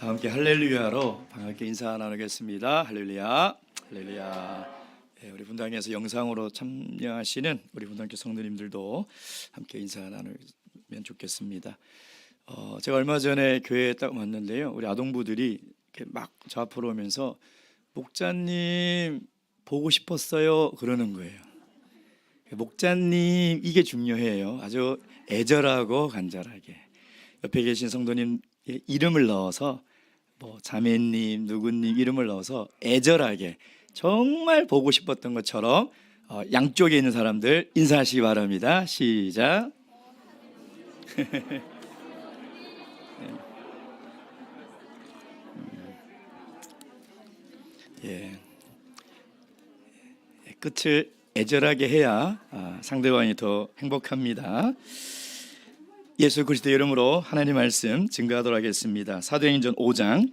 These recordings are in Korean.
다 함께 할렐루야로 반갑게 인사 나누겠습니다. 할렐루야, 할렐루야. 우리 분당에서 영상으로 참여하시는 우리 분당교 성도님들도 함께 인사 나누면 좋겠습니다. 제가 얼마 전에 교회에 딱 왔는데요, 우리 아동부들이 이렇게 막 저 앞으로 오면서 목자님 보고 싶었어요 그러는 거예요. 목자님, 이게 중요해요. 아주 애절하고 간절하게 옆에 계신 성도님 이름을 넣어서 뭐 자매님, 누구님 이름을 넣어서 애절하게 정말 보고 싶었던 것처럼 양쪽에 있는 사람들 인사하시기 바랍니다. 시작. 예. 끝을 애절하게 해야 상대방이 더 행복합니다. 예수 그리스도 이름으로 하나님 말씀 증거하도록 하겠습니다. 사도행전 5장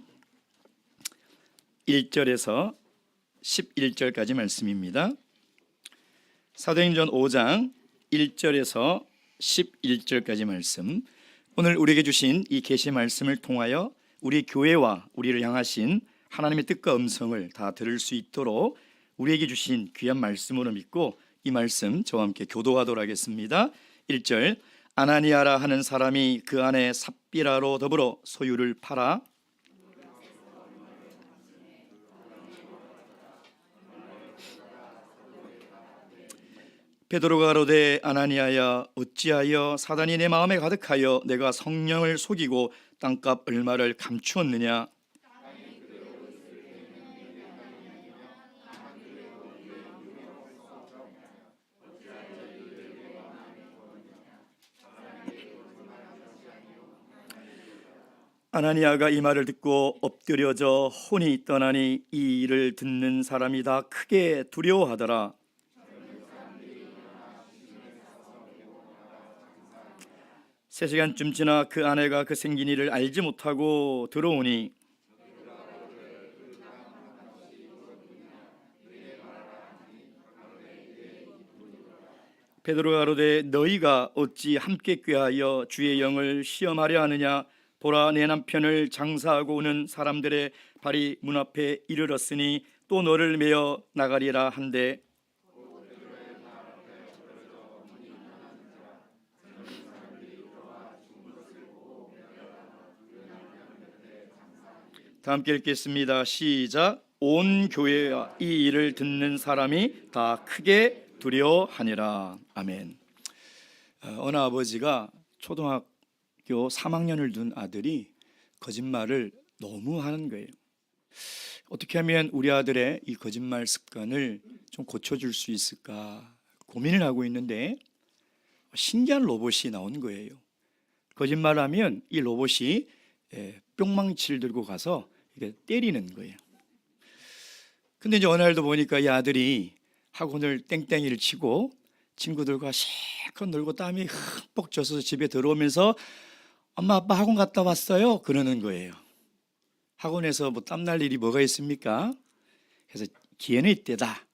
1절에서 11절까지 말씀입니다. 사도행전 5장 1절에서 11절까지 말씀. 오늘 우리에게 주신 이 계시 말씀을 통하여 우리 교회와 우리를 향하신 하나님의 뜻과 음성을 다 들을 수 있도록 우리에게 주신 귀한 말씀으로 믿고 이 말씀 저와 함께 교도하도록 하겠습니다. 1절. 아나니아라 하는 사람이 그 안에 삽비라로 더불어 소유를 팔아 베드로가 가로되 아나니아야, 어찌하여 사단이 내 마음에 가득하여 내가 성령을 속이고 땅값 얼마를 감추었느냐? 아나니아가 이 말을 듣고 엎드려져 혼이 떠나니 이 일을 듣는 사람이 다 크게 두려워하더라. 세 시간쯤 지나 그 아내가 그 생긴 일을 알지 못하고 들어오니 베드로가 가로되 너희가 어찌 함께 꾀하여 주의 영을 시험하려 하느냐? 보라, 내 남편을 장사하고 오는 사람들의 발이 문 앞에 이르렀으니 또 너를 메어 나가리라 한데 다 함께 읽겠습니다. 시작. 온 교회와 이 일을 듣는 사람이 다 크게 두려워하니라. 아멘. 어느 아버지가 초등학교 3학년을 둔 아들이 거짓말을 너무 하는 거예요. 어떻게 하면 우리 아들의 이 거짓말 습관을 좀 고쳐줄 수 있을까 고민을 하고 있는데 신기한 로봇이 나온 거예요. 거짓말을 하면 이 로봇이 뿅망치를 들고 가서 이렇게 때리는 거예요. 근데 이제 어느 날도 보니까 이 아들이 학원을 땡땡이를 치고 친구들과 실컷 놀고 땀이 흠뻑 젖어서 집에 들어오면서 엄마 아빠 학원 갔다 왔어요 그러는 거예요. 학원에서 뭐 땀날 일이 뭐가 있습니까? 그래서 기회는 이때다.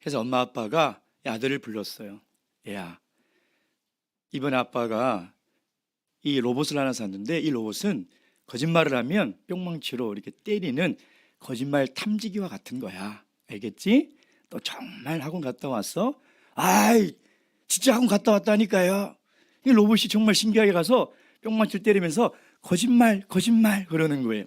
그래서 엄마 아빠가 아들을 불렀어요. 얘야, 이번에 아빠가 이 로봇을 하나 샀는데 이 로봇은 거짓말을 하면 뿅망치로 이렇게 때리는 거짓말 탐지기와 같은 거야. 알겠지? 너 정말 학원 갔다 왔어? 아이, 진짜 학원 갔다 왔다니까요. 이 로봇이 정말 신기하게 가서 뿅망치를 때리면서 거짓말 그러는 거예요.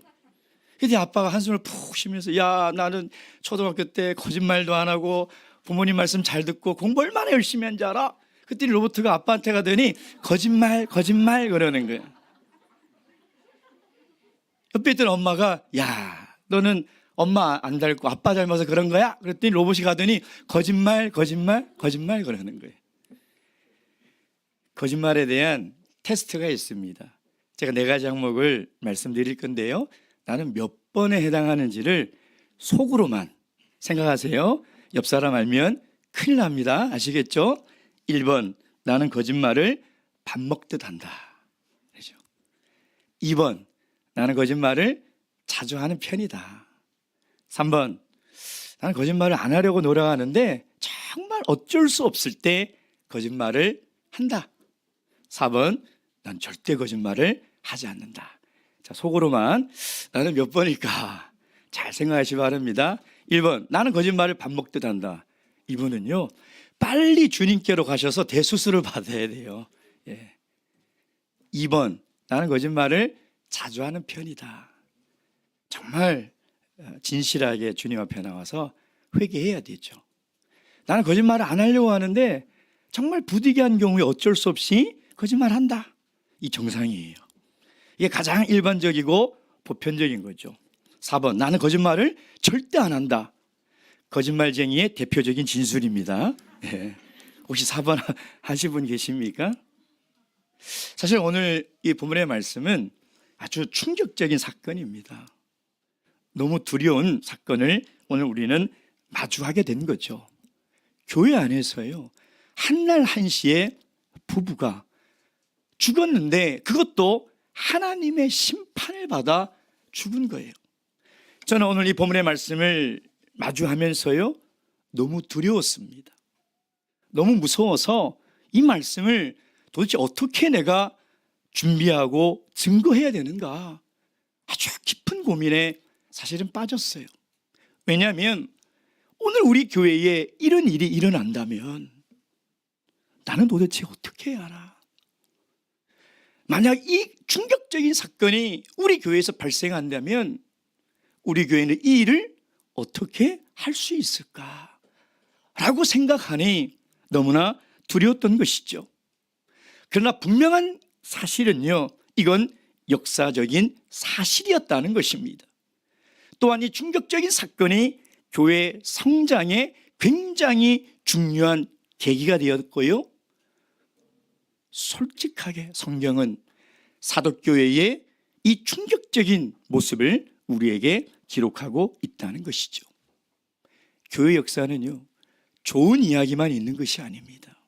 근데 아빠가 한숨을 푹 쉬면서 야, 나는 초등학교 때 거짓말도 안 하고 부모님 말씀 잘 듣고 공부 얼마나 열심히 한지 알아? 그때 로봇가 아빠한테 가더니 거짓말 그러는 거예요. 옆에 있던 엄마가 야, 너는 엄마 안 닮고 아빠 닮아서 그런 거야? 그랬더니 로봇이 가더니 거짓말 그러는 거예요. 거짓말에 대한 테스트가 있습니다. 제가 4가지 항목을 말씀드릴 건데요, 나는 몇 번에 해당하는지를 속으로만 생각하세요. 옆 사람 알면 큰일 납니다. 아시겠죠? 1번, 나는 거짓말을 밥 먹듯 한다. 2번, 나는 거짓말을 자주 하는 편이다. 3번, 나는 거짓말을 안 하려고 노력하는데 정말 어쩔 수 없을 때 거짓말을 한다. 4번, 난 절대 거짓말을 하지 않는다. 자, 자, 속으로만 나는 몇 번일까 잘 생각하시 바랍니다. 1번, 나는 거짓말을 밥 먹듯 한다. 2번은요, 빨리 주님께로 가셔서 대수술을 받아야 돼요. 2번, 나는 거짓말을 자주 하는 편이다. 정말 진실하게 주님 앞에 나와서 회개해야 되죠. 나는 거짓말을 안 하려고 하는데 정말 부득이한 경우에 어쩔 수 없이 거짓말한다. 이 정상이에요. 이게 가장 일반적이고 보편적인 거죠. 4번, 나는 거짓말을 절대 안 한다. 거짓말쟁이의 대표적인 진술입니다. 혹시 4번 하신 분 계십니까? 사실 오늘 이 본문의 말씀은 아주 충격적인 사건입니다. 너무 두려운 사건을 오늘 우리는 마주하게 된 거죠. 교회 안에서요, 한날 한시에 부부가 죽었는데 그것도 하나님의 심판을 받아 죽은 거예요. 저는 오늘 이 본문의 말씀을 마주하면서요, 너무 두려웠습니다. 너무 무서워서 이 말씀을 도대체 어떻게 내가 준비하고 증거해야 되는가, 아주 깊은 고민에 사실은 빠졌어요. 왜냐하면 오늘 우리 교회에 이런 일이 일어난다면 나는 도대체 어떻게 해야 하나? 만약 이 충격적인 사건이 우리 교회에서 발생한다면 우리 교회는 이 일을 어떻게 할 수 있을까? 라고 생각하니 너무나 두려웠던 것이죠. 그러나 분명한 사실은요, 이건 역사적인 사실이었다는 것입니다. 또한 이 충격적인 사건이 교회 성장에 굉장히 중요한 계기가 되었고요, 솔직하게 성경은 사도교회의 이 충격적인 모습을 우리에게 기록하고 있다는 것이죠. 교회 역사는요, 좋은 이야기만 있는 것이 아닙니다.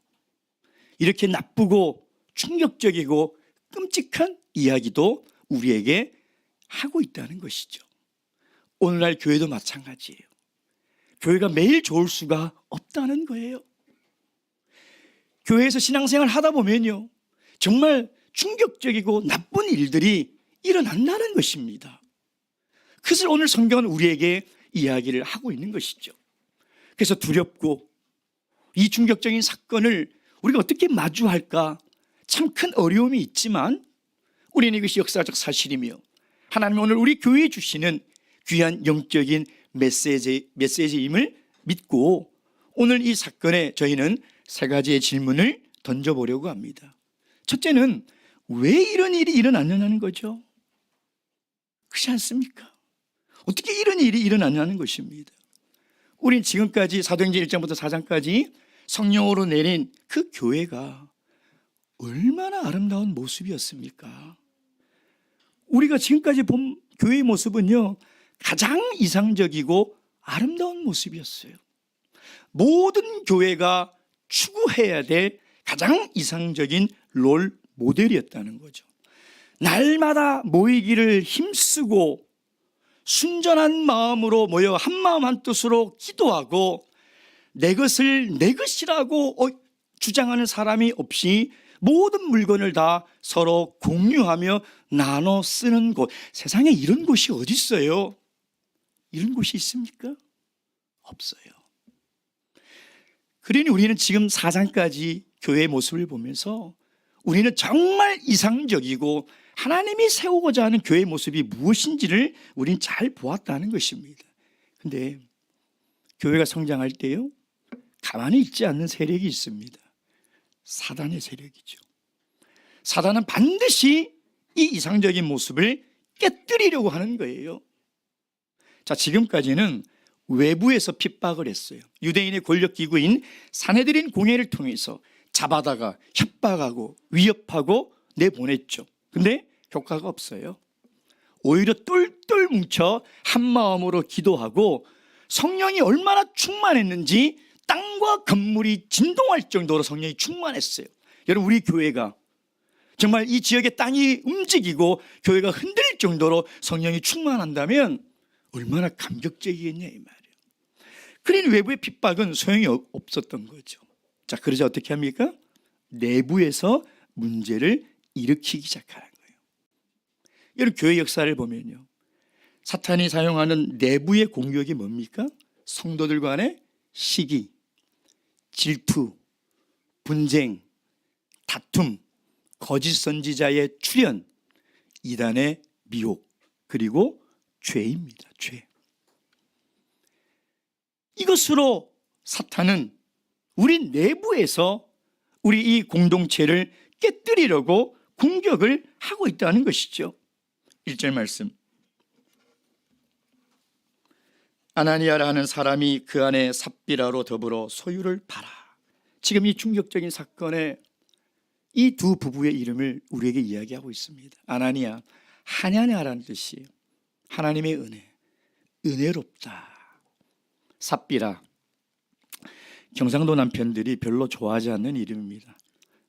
이렇게 나쁘고 충격적이고 끔찍한 이야기도 우리에게 하고 있다는 것이죠. 오늘날 교회도 마찬가지예요. 교회가 매일 좋을 수가 없다는 거예요. 교회에서 신앙생활 하다 보면요, 정말 충격적이고 나쁜 일들이 일어난다는 것입니다. 그래서 오늘 성경은 우리에게 이야기를 하고 있는 것이죠. 그래서 두렵고 이 충격적인 사건을 우리가 어떻게 마주할까 참 큰 어려움이 있지만 우리는 이것이 역사적 사실이며 하나님이 오늘 우리 교회에 주시는 귀한 영적인 메시지임을 믿고 오늘 이 사건에 저희는 세 가지의 질문을 던져보려고 합니다. 첫째는 왜 이런 일이 일어났느냐는 거죠. 그렇지 않습니까? 어떻게 이런 일이 일어났냐는 것입니다. 우린 지금까지 사도행전 1장부터 4장까지 성령으로 내린 그 교회가 얼마나 아름다운 모습이었습니까? 우리가 지금까지 본 교회의 모습은요, 가장 이상적이고 아름다운 모습이었어요. 모든 교회가 추구해야 될 가장 이상적인 롤 모델이었다는 거죠. 날마다 모이기를 힘쓰고 순전한 마음으로 모여 한마음 한뜻으로 기도하고 내 것을 내 것이라고 주장하는 사람이 없이 모든 물건을 다 서로 공유하며 나눠 쓰는 곳. 세상에 이런 곳이 어디 있어요? 이런 곳이 있습니까? 없어요. 그러니 우리는 지금 4장까지 교회의 모습을 보면서 우리는 정말 이상적이고 하나님이 세우고자 하는 교회의 모습이 무엇인지를 우리는 잘 보았다는 것입니다. 그런데 교회가 성장할 때요, 가만히 있지 않는 세력이 있습니다. 사단의 세력이죠. 사단은 반드시 이 이상적인 모습을 깨뜨리려고 하는 거예요. 자, 지금까지는 외부에서 핍박을 했어요. 유대인의 권력기구인 사내들인 공회를 통해서 잡아다가 협박하고 위협하고 내보냈죠. 근데 효과가 없어요. 오히려 똘똘 뭉쳐 한마음으로 기도하고 성령이 얼마나 충만했는지 땅과 건물이 진동할 정도로 성령이 충만했어요. 여러분, 우리 교회가 정말 이 지역의 땅이 움직이고 교회가 흔들릴 정도로 성령이 충만한다면 얼마나 감격적이겠냐 이 말이에요. 그러니 외부의 핍박은 소용이 없었던 거죠. 자, 그러자 어떻게 합니까? 내부에서 문제를 일으키기 시작하는 거예요. 이런 교회 역사를 보면요, 사탄이 사용하는 내부의 공격이 뭡니까? 성도들 간의 시기, 질투, 분쟁, 다툼, 거짓 선지자의 출현, 이단의 미혹, 그리고 죄입니다. 죄. 이것으로 사탄은 우리 내부에서 우리 이 공동체를 깨뜨리려고 공격을 하고 있다는 것이죠. 1절 말씀. 아나니아라 하는 사람이 그 안에 삽비라로 더불어 소유를 팔아. 지금 이 충격적인 사건에 이 두 부부의 이름을 우리에게 이야기하고 있습니다. 아나니아, 하냐냐라는 뜻이에요. 하나님의 은혜, 은혜롭다. 삽비라, 경상도 남편들이 별로 좋아하지 않는 이름입니다.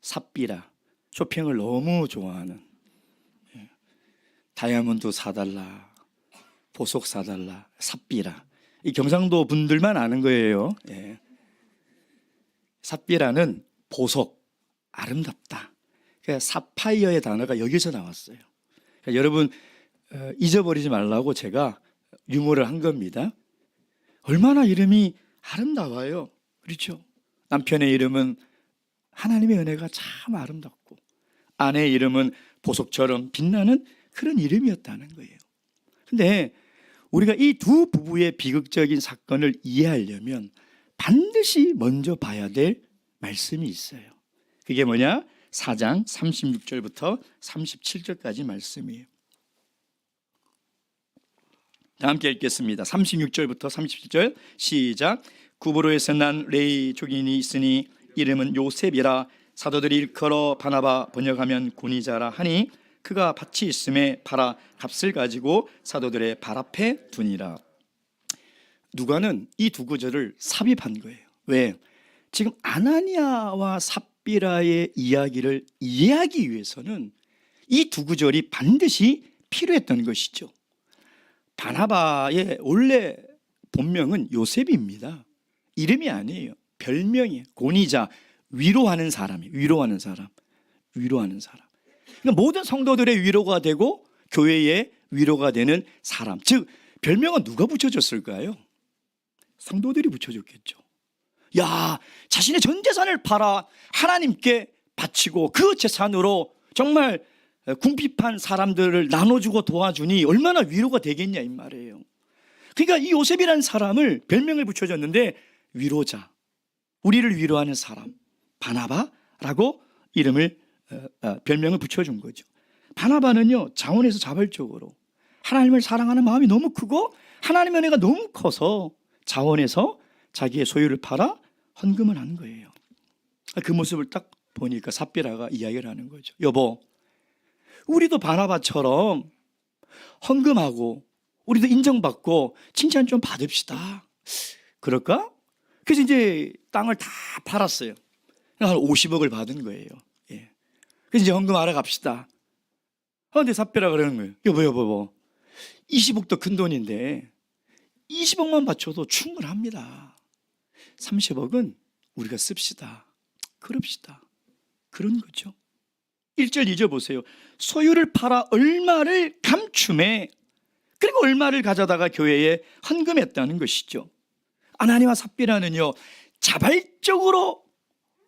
삽비라, 쇼핑을 너무 좋아하는, 다이아몬드 사달라, 보석 사달라, 삽비라. 이 경상도 분들만 아는 거예요. 삽비라는 보석, 아름답다. 그러니까 사파이어의 단어가 여기서 나왔어요. 그러니까 여러분 잊어버리지 말라고 제가 유머를 한 겁니다. 얼마나 이름이 아름다워요. 그렇죠? 남편의 이름은 하나님의 은혜가 참 아름답고, 아내의 이름은 보석처럼 빛나는 그런 이름이었다는 거예요. 근데 우리가 이 두 부부의 비극적인 사건을 이해하려면 반드시 먼저 봐야 될 말씀이 있어요. 그게 뭐냐? 4장 36절부터 37절까지 말씀이에요. 다 함께 읽겠습니다. 36절부터 37절 시작. 구브로에서 난 레위 족인이 있으니 이름은 요셉이라. 사도들이 일컬어 바나바, 번역하면 군이자라 하니 그가 밭이 있음에 팔아 값을 가지고 사도들의 발 앞에 두니라. 누가는 이 두 구절을 삽입한 거예요. 왜? 지금 아나니아와 삽비라의 이야기를 이해하기 위해서는 이 두 구절이 반드시 필요했던 것이죠. 바나바의 원래 본명은 요셉입니다. 이름이 아니에요. 별명이에요. 고니자, 위로하는 사람이에요. 위로하는 사람. 위로하는 사람. 그러니까 모든 성도들의 위로가 되고 교회의 위로가 되는 사람. 즉 별명은 누가 붙여줬을까요? 성도들이 붙여줬겠죠. 야, 자신의 전 재산을 팔아 하나님께 바치고 그 재산으로 정말 궁핍한 사람들을 나눠주고 도와주니 얼마나 위로가 되겠냐 이 말이에요. 그러니까 이 요셉이라는 사람을 별명을 붙여줬는데 위로자, 우리를 위로하는 사람, 바나바라고 이름을 별명을 붙여준 거죠. 바나바는요, 자원에서 자발적으로 하나님을 사랑하는 마음이 너무 크고 하나님의 은혜가 너무 커서 자원에서 자기의 소유를 팔아 헌금을 한 거예요. 그 모습을 딱 보니까 삽비라가 이야기를 하는 거죠. 여보, 우리도 바나바처럼 헌금하고 우리도 인정받고 칭찬 좀 받읍시다. 그럴까? 그래서 이제 땅을 다 팔았어요. 한 50억을 받은 거예요. 그래서 이제 헌금하러 갑시다. 근데 삽비라가 그러는 거예요. 여보 20억도 큰 돈인데 20억만 바쳐도 충분합니다. 30억은 우리가 씁시다. 그럽시다. 그런 거죠. 1절 2절 보세요. 소유를 팔아 얼마를 감춤해, 그리고 얼마를 가져다가 교회에 헌금했다는 것이죠. 아나니아와 삽비라는요, 자발적으로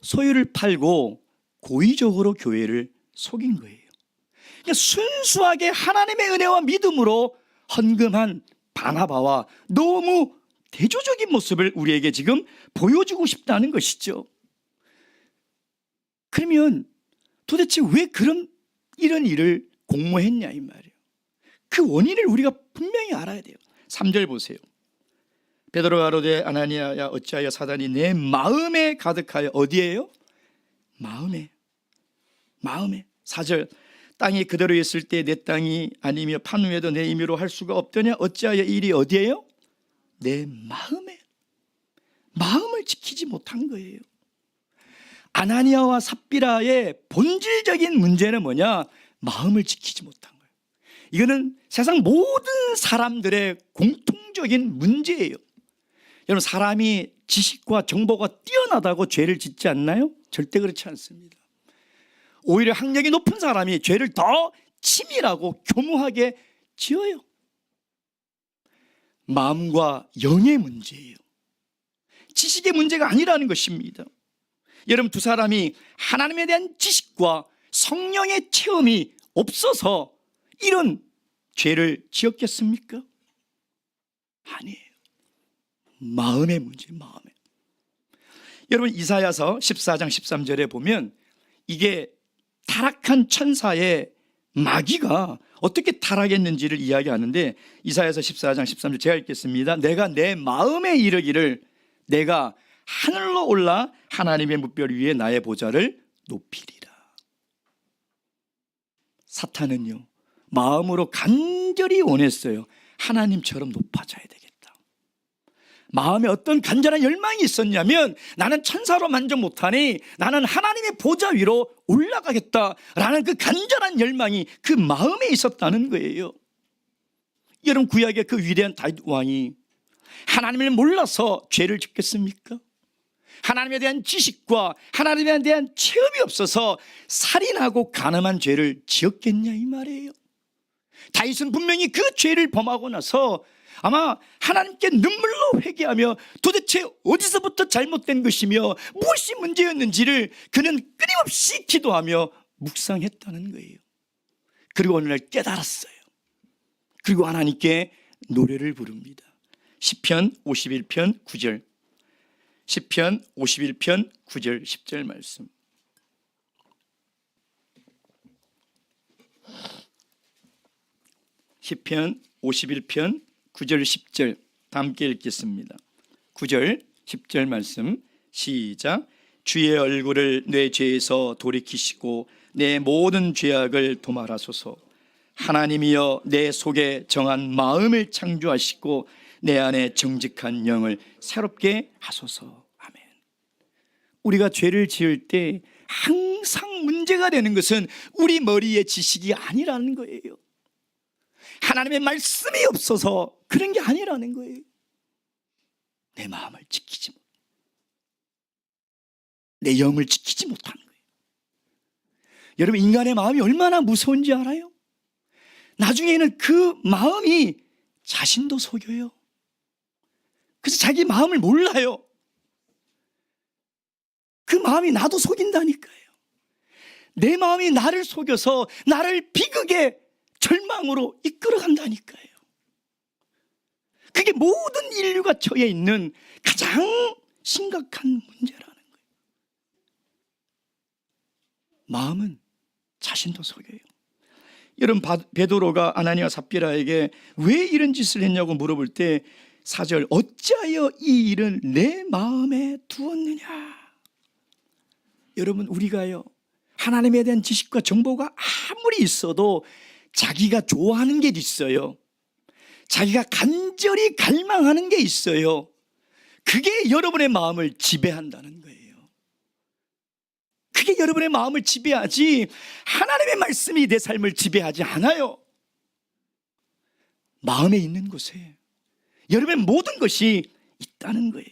소유를 팔고 고의적으로 교회를 속인 거예요. 그러니까 순수하게 하나님의 은혜와 믿음으로 헌금한 바나바와 너무 대조적인 모습을 우리에게 지금 보여주고 싶다는 것이죠. 그러면 도대체 왜 이런 일을 공모했냐 이 말이에요. 그 원인을 우리가 분명히 알아야 돼요. 3절 보세요. 베드로가 가로되 아나니아야, 어찌하여 사단이 내 마음에 가득하여. 어디에요? 마음에. 4절. 땅이 그대로 있을 때 내 땅이 아니며 판 후에도 내 임의로 할 수가 없더냐. 어찌하여 이 일이 어디에요? 내 마음에. 마음을 지키지 못한 거예요. 아나니아와 삽비라의 본질적인 문제는 뭐냐? 마음을 지키지 못한 거예요. 이거는 세상 모든 사람들의 공통적인 문제예요. 여러분, 사람이 지식과 정보가 뛰어나다고 죄를 짓지 않나요? 절대 그렇지 않습니다. 오히려 학력이 높은 사람이 죄를 더 치밀하고 교묘하게 지어요. 마음과 영의 문제예요. 지식의 문제가 아니라는 것입니다. 여러분, 두 사람이 하나님에 대한 지식과 성령의 체험이 없어서 이런 죄를 지었겠습니까? 아니에요. 마음의 문제, 마음에. 여러분, 이사야서 14장 13절에 보면 이게 타락한 천사의 마귀가 어떻게 타락했는지를 이야기하는데, 이사야서 14장 13절 제가 읽겠습니다. 내가 내 마음에 이르기를 내가 하늘로 올라 하나님의 뭇별 위에 나의 보좌를 높이리라. 사탄은요, 마음으로 간절히 원했어요. 하나님처럼 높아져야 되겠다. 마음에 어떤 간절한 열망이 있었냐면, 나는 천사로 만족 못하니 나는 하나님의 보좌 위로 올라가겠다라는 그 간절한 열망이 그 마음에 있었다는 거예요. 여러분, 구약의 그 위대한 다윗 왕이 하나님을 몰라서 죄를 짓겠습니까? 하나님에 대한 지식과 하나님에 대한 체험이 없어서 살인하고 간음한 죄를 지었겠냐 이 말이에요. 다윗은 분명히 그 죄를 범하고 나서 아마 하나님께 눈물로 회개하며 도대체 어디서부터 잘못된 것이며 무엇이 문제였는지를 그는 끊임없이 기도하며 묵상했다는 거예요. 그리고 어느 날 깨달았어요. 그리고 하나님께 노래를 부릅니다. 시편 51편 9절, 시편 51편 9절 10절 말씀. 시편 51편 9절 10절 다 함께 읽겠습니다. 9절 10절 말씀 시작. 주의 얼굴을 내 죄에서 돌이키시고 내 모든 죄악을 도말하소서. 하나님이여 내 속에 정한 마음을 창조하시고 내 안에 정직한 영을 새롭게 하소서. 아멘. 우리가 죄를 지을 때 항상 문제가 되는 것은 우리 머리의 지식이 아니라는 거예요. 하나님의 말씀이 없어서 그런 게 아니라는 거예요. 내 마음을 지키지 못, 내 영을 지키지 못하는 거예요. 여러분, 인간의 마음이 얼마나 무서운지 알아요? 나중에는 그 마음이 자신도 속여요. 그래서 자기 마음을 몰라요. 그 마음이 나도 속인다니까요. 내 마음이 나를 속여서 나를 비극의 절망으로 이끌어간다니까요. 그게 모든 인류가 처해 있는 가장 심각한 문제라는 거예요. 마음은 자신도 속여요. 여러분, 베드로가 아나니와 삽비라에게 왜 이런 짓을 했냐고 물어볼 때 4절, 어찌하여 이 일을 내 마음에 두었느냐. 여러분, 우리가요, 하나님에 대한 지식과 정보가 아무리 있어도 자기가 좋아하는 게 있어요. 자기가 간절히 갈망하는 게 있어요. 그게 여러분의 마음을 지배한다는 거예요. 그게 여러분의 마음을 지배하지 하나님의 말씀이 내 삶을 지배하지 않아요. 마음에 있는 곳에 여러분의 모든 것이 있다는 거예요.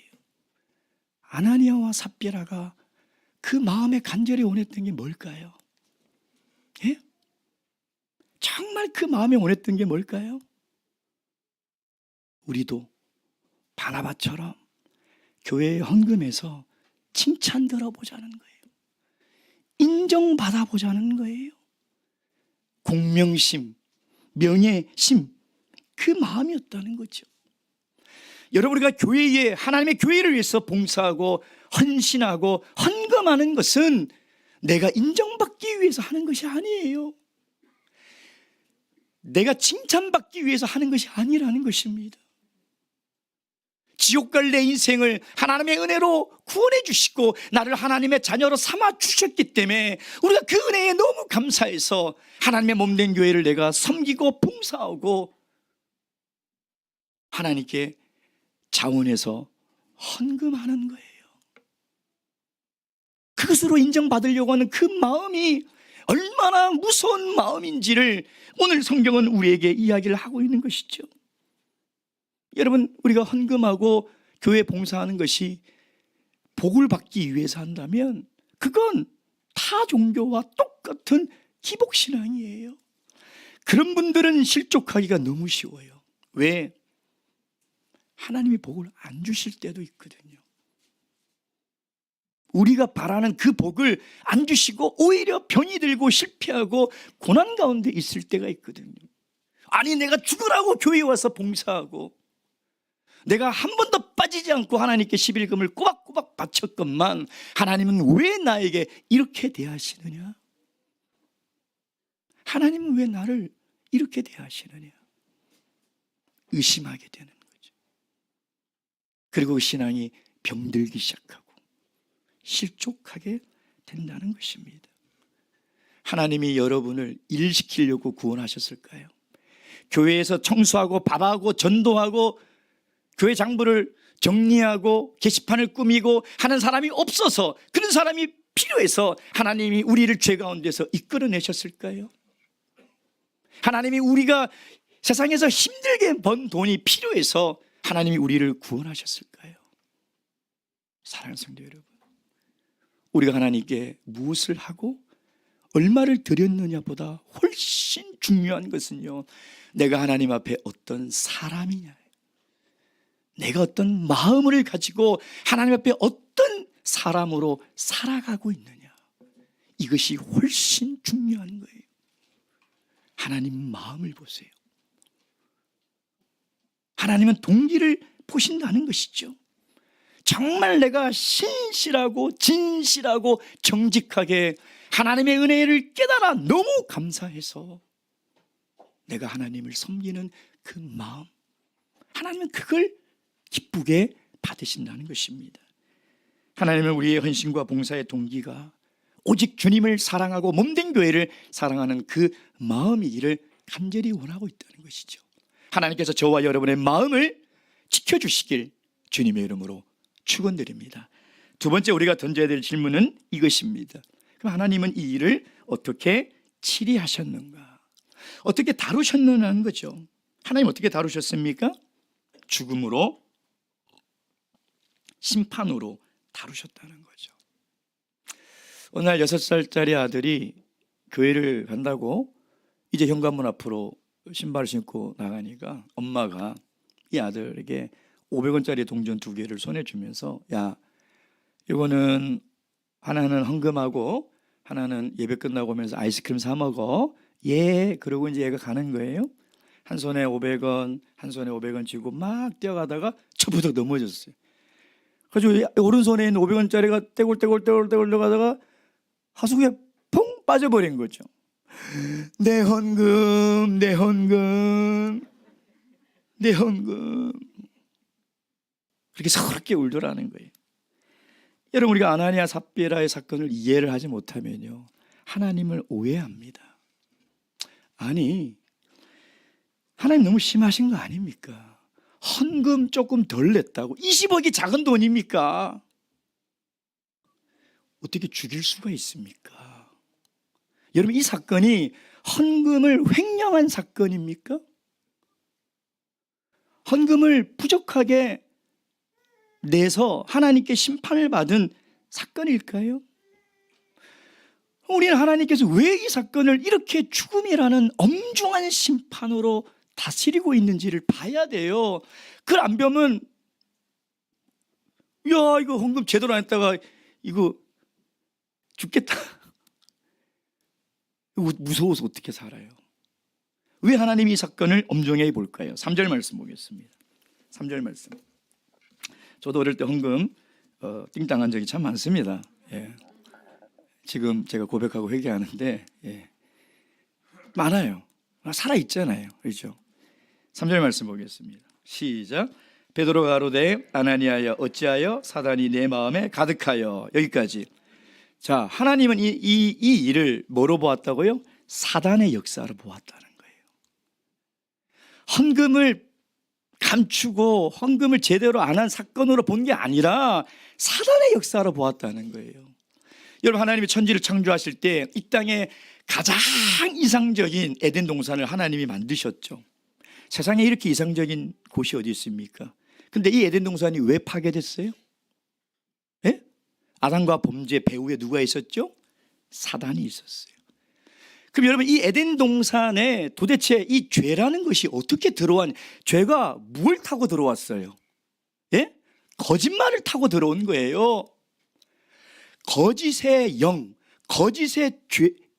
아나니아와 삽비라가 그 마음에 간절히 원했던 게 뭘까요? 예? 정말 그 마음에 원했던 게 뭘까요? 우리도 바나바처럼 교회에 헌금해서 칭찬 들어보자는 거예요. 인정받아보자는 거예요. 공명심, 명예심, 그 마음이었다는 거죠. 여러분, 우리가 교회에, 하나님의 교회를 위해서 봉사하고 헌신하고 헌금하는 것은 내가 인정받기 위해서 하는 것이 아니에요. 내가 칭찬받기 위해서 하는 것이 아니라는 것입니다. 지옥 갈 내 인생을 하나님의 은혜로 구원해 주시고 나를 하나님의 자녀로 삼아 주셨기 때문에 우리가 그 은혜에 너무 감사해서 하나님의 몸된 교회를 내가 섬기고 봉사하고 하나님께 자원해서 헌금하는 거예요. 그것으로 인정받으려고 하는 그 마음이 얼마나 무서운 마음인지를 오늘 성경은 우리에게 이야기를 하고 있는 것이죠. 여러분, 우리가 헌금하고 교회 봉사하는 것이 복을 받기 위해서 한다면 그건 타 종교와 똑같은 기복신앙이에요. 그런 분들은 실족하기가 너무 쉬워요. 왜? 하나님이 복을 안 주실 때도 있거든요. 우리가 바라는 그 복을 안 주시고 오히려 병이 들고 실패하고 고난 가운데 있을 때가 있거든요. 아니, 내가 죽으라고 교회에 와서 봉사하고 내가 한 번도 빠지지 않고 하나님께 11금을 꼬박꼬박 바쳤건만 하나님은 왜 나에게 이렇게 대하시느냐? 하나님은 왜 나를 이렇게 대하시느냐? 의심하게 되는 거죠. 그리고 신앙이 병들기 시작하고 실족하게 된다는 것입니다. 하나님이 여러분을 일시키려고 구원하셨을까요? 교회에서 청소하고 밥하고 전도하고 교회 장부를 정리하고 게시판을 꾸미고 하는 사람이 없어서, 그런 사람이 필요해서 하나님이 우리를 죄 가운데서 이끌어내셨을까요? 하나님이 우리가 세상에서 힘들게 번 돈이 필요해서 하나님이 우리를 구원하셨을까요? 사랑하는 성도 여러분, 우리가 하나님께 무엇을 하고 얼마를 드렸느냐보다 훨씬 중요한 것은요, 내가 하나님 앞에 어떤 사람이냐, 내가 어떤 마음을 가지고 하나님 앞에 어떤 사람으로 살아가고 있느냐, 이것이 훨씬 중요한 거예요. 하나님 마음을 보세요. 하나님은 동기를 보신다는 것이죠. 정말 내가 신실하고 진실하고 정직하게 하나님의 은혜를 깨달아 너무 감사해서 내가 하나님을 섬기는 그 마음, 하나님은 그걸 기쁘게 받으신다는 것입니다. 하나님은 우리의 헌신과 봉사의 동기가 오직 주님을 사랑하고 몸된 교회를 사랑하는 그 마음이기를 간절히 원하고 있다는 것이죠. 하나님께서 저와 여러분의 마음을 지켜주시길 주님의 이름으로 축원드립니다. 두 번째 우리가 던져야 될 질문은 이것입니다. 그럼 하나님은 이 일을 어떻게 치리하셨는가? 어떻게 다루셨느냐는 거죠. 하나님 어떻게 다루셨습니까? 죽음으로, 심판으로 다루셨다는 거죠. 어느 날 6살짜리 아들이 교회를 간다고 이제 현관문 앞으로 신발을 신고 나가니까 엄마가 이 아들에게 500원짜리 동전 2개를 손에 주면서, 야, 이거는 하나는 헌금하고 하나는 예배 끝나고 오면서 아이스크림 사 먹어. 예. 그러고 이제 얘가 가는 거예요. 한 손에 500원, 한 손에 500원 쥐고 막 뛰어가다가 처부덕 넘어졌어요. 그래서 오른손에 있는 500원짜리가 떼굴떼굴 가다가 하수구에 퐁 빠져버린 거죠. 내 헌금, 내 헌금, 내 헌금. 그렇게 서럽게 울더라는 거예요. 여러분, 우리가 아나니아 삽비라의 사건을 이해를 하지 못하면요, 하나님을 오해합니다. 아니, 하나님 너무 심하신 거 아닙니까? 헌금 조금 덜 냈다고 20억이 작은 돈입니까? 어떻게 죽일 수가 있습니까? 여러분, 이 사건이 헌금을 횡령한 사건입니까? 헌금을 부족하게 내서 하나님께 심판을 받은 사건일까요? 우리는 하나님께서 왜 이 사건을 이렇게 죽음이라는 엄중한 심판으로 다스리고 있는지를 봐야 돼요. 그걸 안 보면, 야, 이거 헌금 제대로 안 했다가 이거 죽겠다. 무서워서 어떻게 살아요? 왜 하나님이 이 사건을 엄정하게 볼까요? 3절 말씀 보겠습니다. 3절 말씀. 저도 어릴 때 헌금 띵땅한 적이 참 많습니다. 예. 지금 제가 고백하고 회개하는데, 예, 많아요. 살아있잖아요. 그렇죠? 3절 말씀 보겠습니다. 시작. 베드로가 가로되 아나니아여 어찌하여 사단이 내 마음에 가득하여. 여기까지. 자, 하나님은 이 일을 뭐로 보았다고요? 사단의 역사로 보았다는 거예요. 헌금을 감추고 헌금을 제대로 안 한 사건으로 본 게 아니라 사단의 역사로 보았다는 거예요. 여러분, 하나님이 천지를 창조하실 때 이 땅에 가장 이상적인 에덴 동산을 하나님이 만드셨죠. 세상에 이렇게 이상적인 곳이 어디 있습니까? 근데 이 에덴 동산이 왜 파괴됐어요? 예? 아담과 범죄 배후에 누가 있었죠? 사단이 있었어요. 그럼 여러분, 이 에덴 동산에 도대체 이 죄라는 것이 어떻게 들어왔냐? 죄가 뭘 타고 들어왔어요? 예? 거짓말을 타고 들어온 거예요. 거짓의 영, 거짓의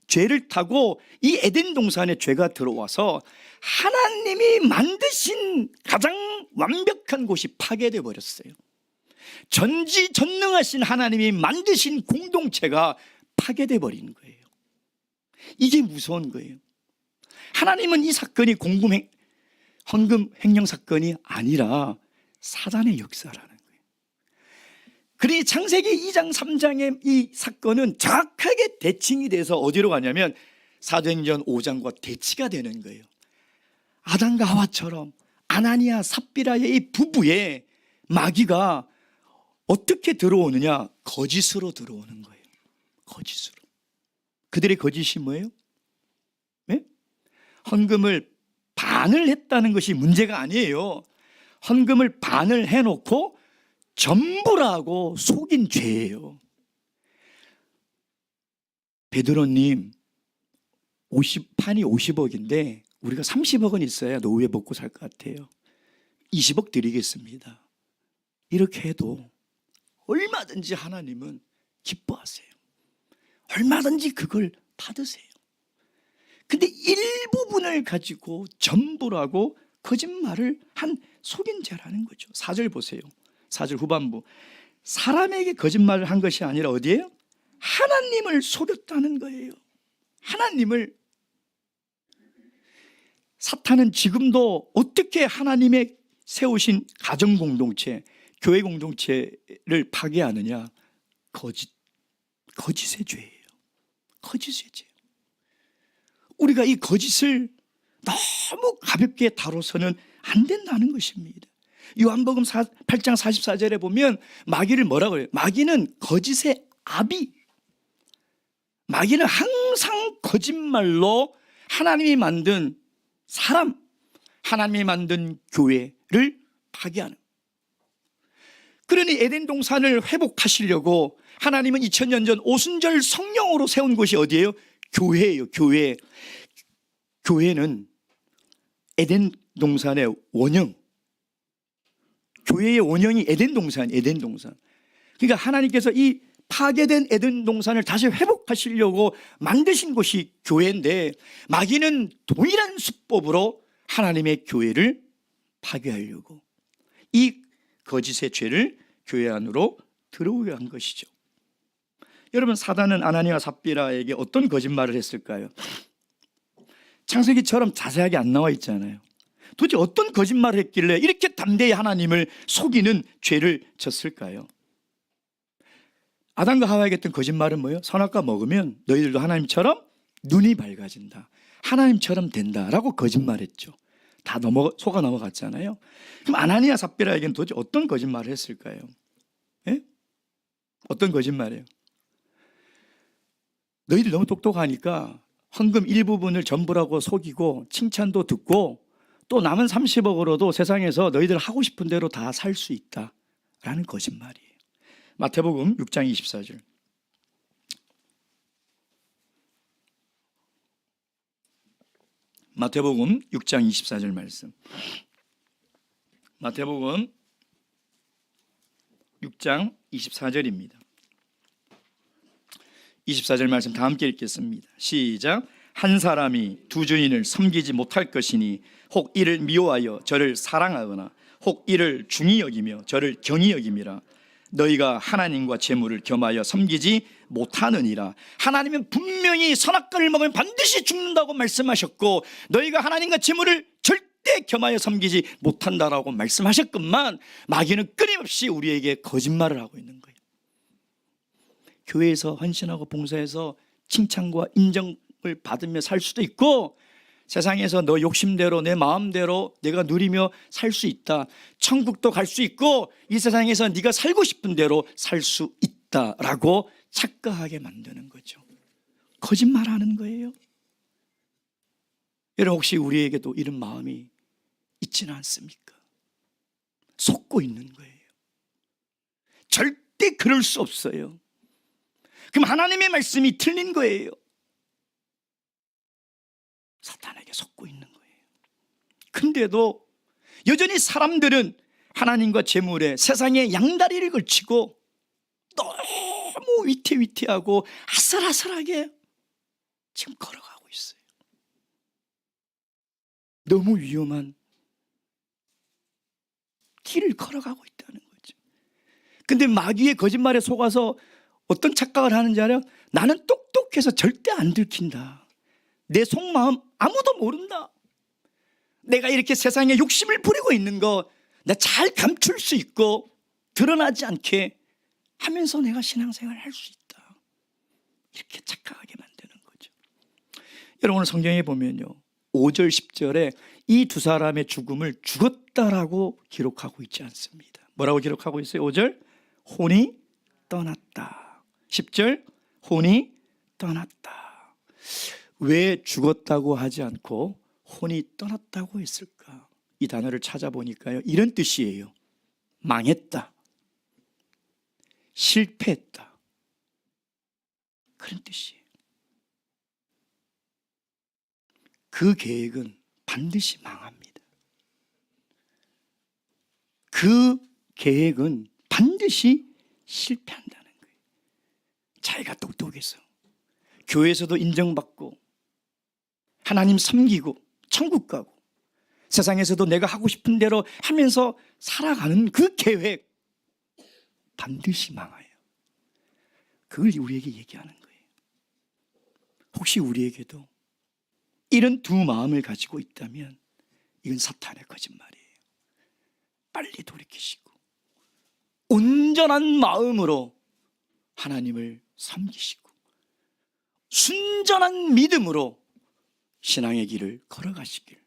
죄를 타고 이 에덴 동산에 죄가 들어와서 하나님이 만드신 가장 완벽한 곳이 파괴되어 버렸어요. 전지전능하신 하나님이 만드신 공동체가 파괴되어 버리는 거예요. 이게 무서운 거예요. 하나님은 이 사건이 헌금 횡령 사건이 아니라 사단의 역사라는 거예요. 그러니 창세기 2장 3장의 이 사건은 정확하게 대칭이 돼서 어디로 가냐면 사도행전 5장과 대치가 되는 거예요. 아담과 하와처럼 아나니아 삽비라의 이 부부의 마귀가 어떻게 들어오느냐? 거짓으로 들어오는 거예요. 거짓으로. 그들의 거짓이 뭐예요? 네? 헌금을 반을 했다는 것이 문제가 아니에요. 헌금을 반을 해놓고 전부라고 속인 죄예요. 베드로님, 판이 50억인데 우리가 30억은 있어야 노후에 먹고 살 것 같아요. 20억 드리겠습니다. 이렇게 해도 얼마든지 하나님은 기뻐하세요. 얼마든지 그걸 받으세요. 근데 일부분을 가지고 전부라고 거짓말을 한 속인 죄라는 거죠. 4절 보세요. 4절 후반부. 사람에게 거짓말을 한 것이 아니라 어디예요? 하나님을 속였다는 거예요. 하나님을. 사탄은 지금도 어떻게 하나님의 세우신 가정 공동체, 교회 공동체를 파괴하느냐? 거짓의 죄예요. 거짓의 죄. 우리가 이 거짓을 너무 가볍게 다뤄서는 안 된다는 것입니다. 요한복음 8장 44절에 보면 마귀를 뭐라고 해요? 마귀는 거짓의 아비. 마귀는 항상 거짓말로 하나님이 만든 사람, 하나님이 만든 교회를 파괴하는. 그러니 에덴 동산을 회복하시려고 하나님은 2000년 전 오순절 성령으로 세운 곳이 어디예요? 교회예요. 교회. 교회는 에덴 동산의 원형. 교회의 원형이 에덴 동산. 그러니까 하나님께서 이 파괴된 에덴 동산을 다시 회복하시려고 만드신 곳이 교회인데 마귀는 동일한 수법으로 하나님의 교회를 파괴하려고 이 거짓의 죄를 교회 안으로 들어오게 한 것이죠. 여러분, 사단은 아나니와 삽비라에게 어떤 거짓말을 했을까요? 창세기처럼 자세하게 안 나와 있잖아요. 도대체 어떤 거짓말을 했길래 이렇게 담대히 하나님을 속이는 죄를 졌을까요? 아담과 하와에게 했던 거짓말은 뭐예요? 선악과 먹으면 너희들도 하나님처럼 눈이 밝아진다, 하나님처럼 된다라고 거짓말했죠. 다 속아 넘어갔잖아요. 그럼 아나니아 삽비라에게는 도대체 어떤 거짓말을 했을까요? 예? 어떤 거짓말이에요? 너희들 너무 똑똑하니까 헌금 일부분을 전부라고 속이고 칭찬도 듣고 또 남은 30억으로도 세상에서 너희들 하고 싶은 대로 다 살 수 있다라는 거짓말이에요. 마태복음 6장 24절. 마태복음 6장 24절 말씀. 마태복음 6장 24절입니다. 24절 말씀 다 함께 읽겠습니다. 시작. 한 사람이 두 주인을 섬기지 못할 것이니 혹 이를 미워하여 저를 사랑하거나 혹 이를 중히 여기며 저를 경히 여김이라. 너희가 하나님과 재물을 겸하여 섬기지 못하느니라. 하나님은 분명히 선악과를 먹으면 반드시 죽는다고 말씀하셨고 너희가 하나님과 재물을 절대 겸하여 섬기지 못한다라고 말씀하셨건만 마귀는 끊임없이 우리에게 거짓말을 하고 있는 거예요. 교회에서 헌신하고 봉사해서 칭찬과 인정을 받으며 살 수도 있고 세상에서 너 욕심대로 내 마음대로 내가 누리며 살 수 있다. 천국도 갈 수 있고 이 세상에서 네가 살고 싶은 대로 살 수 있다라고 착각하게 만드는 거죠. 거짓말하는 거예요. 여러분, 혹시 우리에게도 이런 마음이 있지는 않습니까? 속고 있는 거예요. 절대 그럴 수 없어요. 그럼 하나님의 말씀이 틀린 거예요. 사탄에게 속고 있는 거예요. 근데도 여전히 사람들은 하나님과 재물에 세상에 양다리를 걸치고 너무 위태위태하고 아슬아슬하게 지금 걸어가고 있어요. 너무 위험한 길을 걸어가고 있다는 거죠. 근데 마귀의 거짓말에 속아서 어떤 착각을 하는지 알아요? 나는 똑똑해서 절대 안 들킨다. 내 속마음 아무도 모른다. 내가 이렇게 세상에 욕심을 부리고 있는 거 나 잘 감출 수 있고 드러나지 않게 하면서 내가 신앙생활을 할 수 있다. 이렇게 착각하게 만드는 거죠. 여러분 오늘 성경에 보면요, 5절 10절에 이 두 사람의 죽음을 죽었다라고 기록하고 있지 않습니다. 뭐라고 기록하고 있어요? 5절 혼이 떠났다, 10절 혼이 떠났다. 왜 죽었다고 하지 않고 혼이 떠났다고 했을까? 이 단어를 찾아보니까요, 이런 뜻이에요. 망했다, 실패했다, 그런 뜻이에요. 그 계획은 반드시 망합니다. 그 계획은 반드시 실패한다는 거예요. 자기가 똑똑해서 교회에서도 인정받고 하나님 섬기고 천국 가고 세상에서도 내가 하고 싶은 대로 하면서 살아가는 그 계획 반드시 망해요. 그걸 우리에게 얘기하는 거예요. 혹시 우리에게도 이런 두 마음을 가지고 있다면 이건 사탄의 거짓말이에요. 빨리 돌이키시고 온전한 마음으로 하나님을 섬기시고 순전한 믿음으로 신앙의 길을 걸어가시길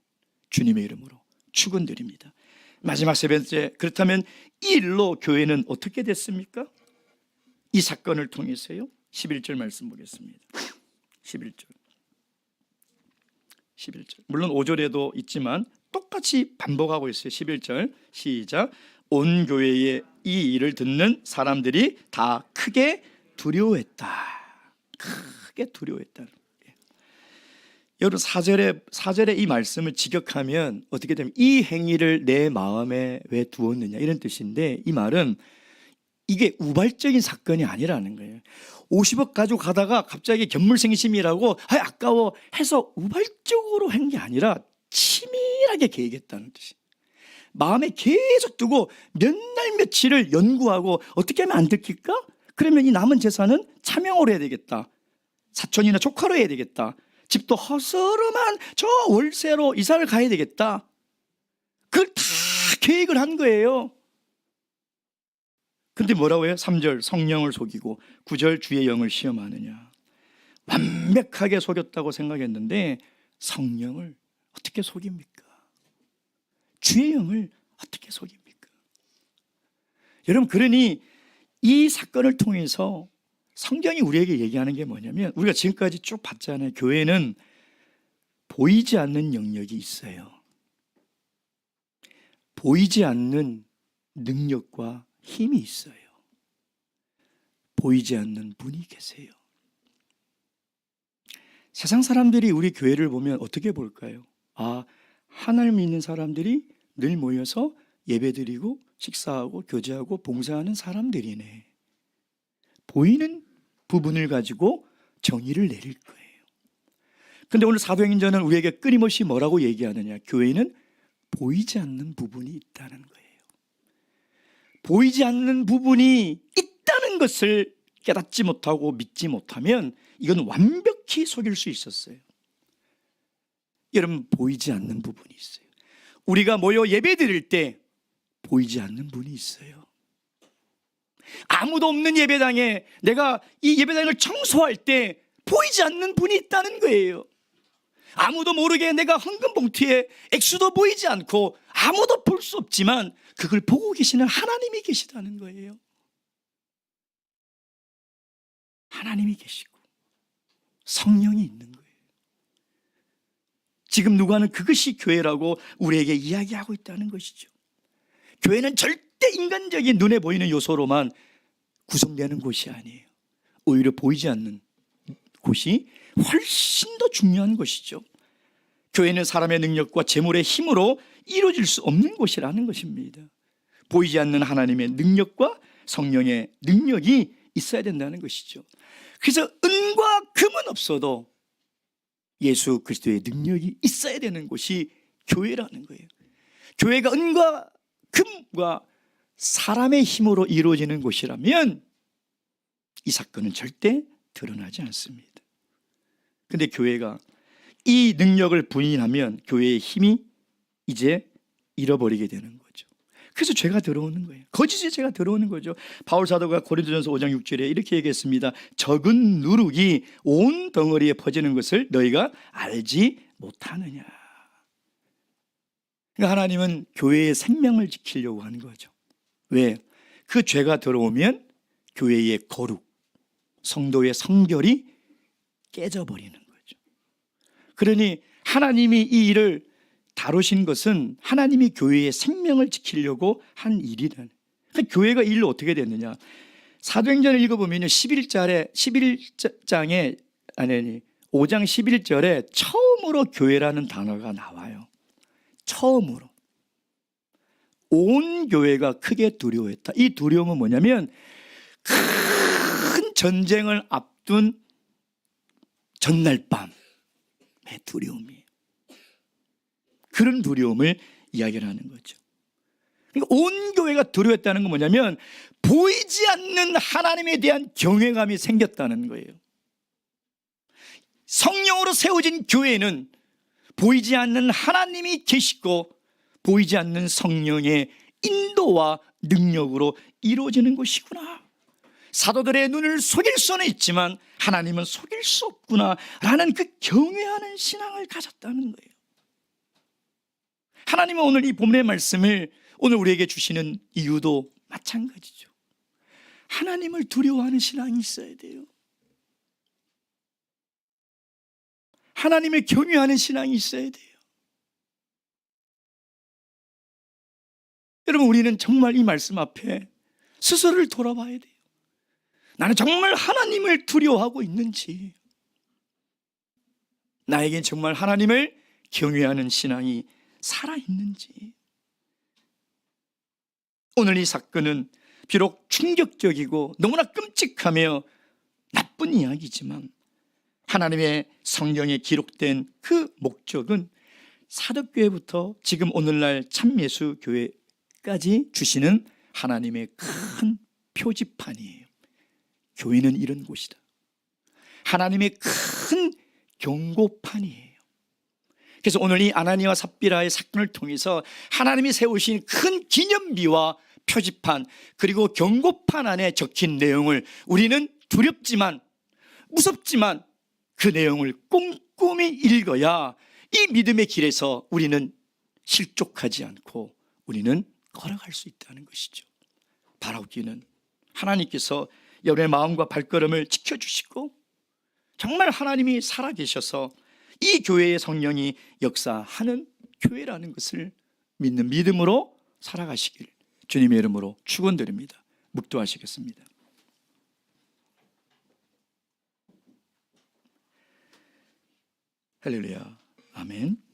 주님의 이름으로 축원드립니다. 마지막 세 번째, 그렇다면 이 일로 교회는 어떻게 됐습니까? 이 사건을 통해서요. 11절 말씀 보겠습니다. 11절. 물론 5절에도 있지만 똑같이 반복하고 있어요. 11절 시작. 온 교회의 이 일을 듣는 사람들이 다 크게 두려워했다. 크게 두려워했다. 여러분 4절에 이 말씀을 직역하면 어떻게 되면 이 행위를 내 마음에 왜 두었느냐 이런 뜻인데, 이 말은 이게 우발적인 사건이 아니라는 거예요. 50억 가지고 가다가 갑자기 견물생심이라고 아까워 해서 우발적으로 한 게 아니라 치밀하게 계획했다는 뜻이. 마음에 계속 두고 몇 날 며칠을 연구하고 어떻게 하면 안 들킬까? 그러면 이 남은 재산은 차명으로 해야 되겠다. 사촌이나 조카로 해야 되겠다. 집도 허스름한 저 월세로 이사를 가야 되겠다. 그걸 다 계획을 한 거예요. 근데 뭐라고 해요? 3절 성령을 속이고 9절 주의 영을 시험하느냐. 완벽하게 속였다고 생각했는데 성령을 어떻게 속입니까? 주의 영을 어떻게 속입니까? 여러분, 그러니 이 사건을 통해서 성경이 우리에게 얘기하는 게 뭐냐면, 우리가 지금까지 쭉 봤잖아요. 교회는 보이지 않는 영역이 있어요. 보이지 않는 능력과 힘이 있어요. 보이지 않는 분이 계세요. 세상 사람들이 우리 교회를 보면 어떻게 볼까요? 아, 하나님 믿는 사람들이 늘 모여서 예배드리고 식사하고 교제하고 봉사하는 사람들이네. 보이는 부분을 가지고 정의를 내릴 거예요. 그런데 오늘 사도행전은 우리에게 끊임없이 뭐라고 얘기하느냐? 교회는 보이지 않는 부분이 있다는 거예요. 보이지 않는 부분이 있다는 것을 깨닫지 못하고 믿지 못하면 이건 완벽히 속일 수 있었어요. 여러분, 보이지 않는 부분이 있어요. 우리가 모여 예배 드릴 때 보이지 않는 분이 있어요. 아무도 없는 예배당에 내가 이 예배당을 청소할 때 보이지 않는 분이 있다는 거예요. 아무도 모르게 내가 헌금 봉투에 액수도 보이지 않고 아무도 볼 수 없지만 그걸 보고 계시는 하나님이 계시다는 거예요. 하나님이 계시고 성령이 있는 거예요. 지금 누가는 그것이 교회라고 우리에게 이야기하고 있다는 것이죠. 교회는 절대 인간적인 눈에 보이는 요소로만 구성되는 곳이 아니에요. 오히려 보이지 않는 곳이 훨씬 더 중요한 것이죠. 교회는 사람의 능력과 재물의 힘으로 이루어질 수 없는 곳이라는 것입니다. 보이지 않는 하나님의 능력과 성령의 능력이 있어야 된다는 것이죠. 그래서 은과 금은 없어도 예수 그리스도의 능력이 있어야 되는 곳이 교회라는 거예요. 교회가 은과 금과 사람의 힘으로 이루어지는 곳이라면 이 사건은 절대 드러나지 않습니다. 근데 교회가 이 능력을 부인하면 교회의 힘이 이제 잃어버리게 되는 거죠. 그래서 죄가 들어오는 거예요. 거짓의 죄가 들어오는 거죠. 바울 사도가 고린도전서 5장 6절에 이렇게 얘기했습니다. 적은 누룩이 온 덩어리에 퍼지는 것을 너희가 알지 못하느냐. 그러니까 하나님은 교회의 생명을 지키려고 하는 거죠. 왜? 그 죄가 들어오면 교회의 거룩, 성도의 성결이 깨져버리는 거죠. 그러니 하나님이 이 일을 다루신 것은 하나님이 교회의 생명을 지키려고 한 일이라는. 그러니까 교회가 이 일로 어떻게 됐느냐. 사도행전을 읽어보면 11장에 5장 11절에 처음으로 교회라는 단어가 나와요. 처음으로. 온 교회가 크게 두려워했다. 이 두려움은 뭐냐면 큰 전쟁을 앞둔 전날 밤의 두려움이에요. 그런 두려움을 이야기를 하는 거죠. 그러니까 온 교회가 두려웠다는 건 뭐냐면 보이지 않는 하나님에 대한 경외감이 생겼다는 거예요. 성령으로 세워진 교회는 보이지 않는 하나님이 계시고 보이지 않는 성령의 인도와 능력으로 이루어지는 것이구나. 사도들의 눈을 속일 수는 있지만 하나님은 속일 수 없구나 라는 그 경외하는 신앙을 가졌다는 거예요. 하나님은 오늘 이 본문의 말씀을 오늘 우리에게 주시는 이유도 마찬가지죠. 하나님을 두려워하는 신앙이 있어야 돼요. 하나님을 경외하는 신앙이 있어야 돼요. 여러분, 우리는 정말 이 말씀 앞에 스스로를 돌아봐야 돼요. 나는 정말 하나님을 두려워하고 있는지, 나에겐 정말 하나님을 경외하는 신앙이 살아있는지. 오늘 이 사건은 비록 충격적이고 너무나 끔찍하며 나쁜 이야기지만 하나님의 성경에 기록된 그 목적은 사도교회부터 지금 오늘날 참예수교회까지 주시는 하나님의 큰 표지판이에요. 교회는 이런 곳이다. 하나님의 큰 경고판이에요. 그래서 오늘 이 아나니아와 삽비라의 사건을 통해서 하나님이 세우신 큰 기념비와 표지판 그리고 경고판 안에 적힌 내용을 우리는 두렵지만 무섭지만 그 내용을 꼼꼼히 읽어야 이 믿음의 길에서 우리는 실족하지 않고 우리는 걸어갈 수 있다는 것이죠. 바라옵기는 하나님께서 여러분의 마음과 발걸음을 지켜주시고 정말 하나님이 살아계셔서 이 교회의 성령이 역사하는 교회라는 것을 믿는 믿음으로 살아가시길 주님의 이름으로 축원드립니다. 묵도하시겠습니다. 할렐루야. 아멘.